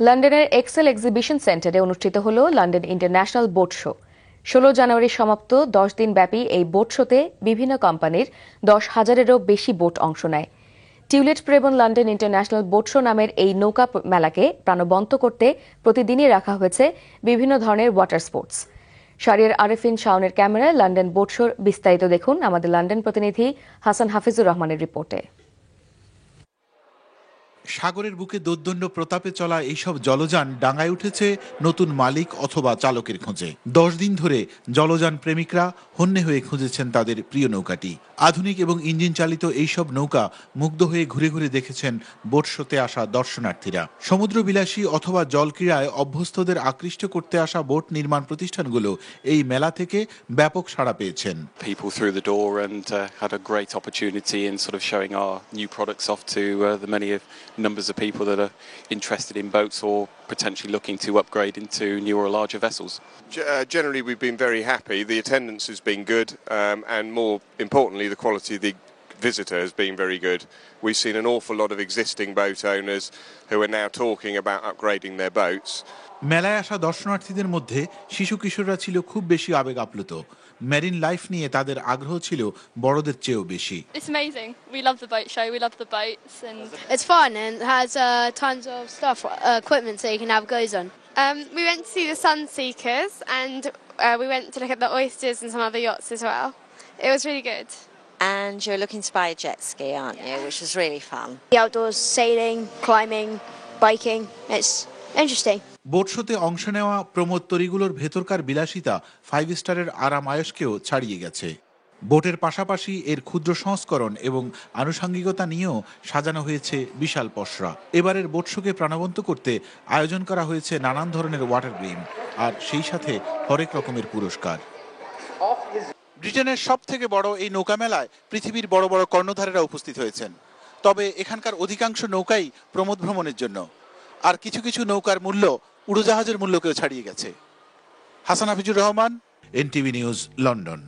লন্ডনের Excel exhibition সেন্টারে অনুষ্ঠিত হল লন্ডন ইন্টারন্যাশনাল বোট শো। 16 জানুয়ারি সমাপ্ত 10 দিন ব্যাপী এই বোট শোতে বিভিন্ন কোম্পানির 10,000-এরও বেশি বোট অংশ নেয়। টিউলেট প্রেবন লন্ডন ইন্টারন্যাশনাল বোট শো নামের এই নৌকা মেলাকে প্রাণবন্ত করতে প্রতিদিনই রাখা হয়েছে বিভিন্ন ধরনের ওয়াটার স্পোর্টস। শারিয়ার আরেফিন শাওনের ক্যামেরায় লন্ডন বোট শোর বিস্তারিত দেখুন আমাদের লন্ডন প্রতিনিধি হাসান হাফিজুর রহমানের রিপোর্টে। সাগরের বুকে দোর্দণ্ড প্রতাপে চলা এইসব জলযান ডাঙায় উঠেছে নতুন মালিক অথবা চালকের খোঁজে। 10 দিন ধরে জলযান প্রেমিকরা হন্যে হয়ে খুঁজেছেন তাদের প্রিয় নৌকাটি। আধুনিক এবং ইঞ্জিন চালিত এইসব নৌকা মুগ্ধ হয়ে ঘুরে ঘুরে দেখেছেন বোট শোতে আসা দর্শনার্থীরা। সমুদ্র বিলাসী অথবা জলক্রীড়ায় অভ্যস্তদের আকৃষ্ট করতে আসা বোট নির্মাণ প্রতিষ্ঠানগুলো এই মেলা থেকে ব্যাপক সাড়া পেয়েছেন। People through the door and had a great opportunity in sort of showing our new products off to the many numbers of people that are interested in boats or potentially looking to upgrade into newer or larger vessels. Generally, we've been very happy. The attendance has been good, and more importantly, the quality of the visitor has been very good. We've seen an awful lot of existing boat owners who are now talking about upgrading their boats. মেলায় আসা দর্শনার্থীদের মধ্যে শিশু কিশোররা ছিল খুব বেশি আবেগ আপ্লুত। মেরিন লাইফ নিয়ে তাদের আগ্রহ ছিল বড়দের চেয়েও বেশি। It's amazing. We love the boat show. We love the boats and it's fun and has tons of stuff, equipment that you can have goes on. we went to see the Sunseekers and we went to look at the oysters and some other yachts as well. It was really good. And you're looking to buy a jet ski, aren't you? Which is really fun. The outdoors, sailing, climbing, biking. It's interesting. Boat শোতে অংশ নেওয়া প্রমোদ তরীগুলোর ভেতরকার বিলাসিতা 5 স্টারের আরাম আয়েশকেও ছাড়িয়ে গেছে। বোটের পাশাপাশি এর ক্ষুদ্র সংস্করণ এবং আনুষঙ্গিকতা নিয়েও সাজানো হয়েছে বিশাল পসরা। এবারের বোট শোকে প্রাণবন্ত করতে আয়োজন করা হয়েছে নানান ধরনের ওয়াটার গেম আর সেই সাথে হরেক রকমের পুরস্কার। ব্রিটেনের সব থেকে বড় এই নৌকা মেলায় পৃথিবীর বড় বড় কর্ণধারেরা উপস্থিত হয়েছেন। তবে এখানকার অধিকাংশ নৌকাই প্রমোদ ভ্রমণের জন্য, আর কিছু কিছু নৌকার মূল্য উড়োজাহাজের মূল্যকেও ছাড়িয়ে গেছে। Hasan Hafizur Rahman, NTV news, London.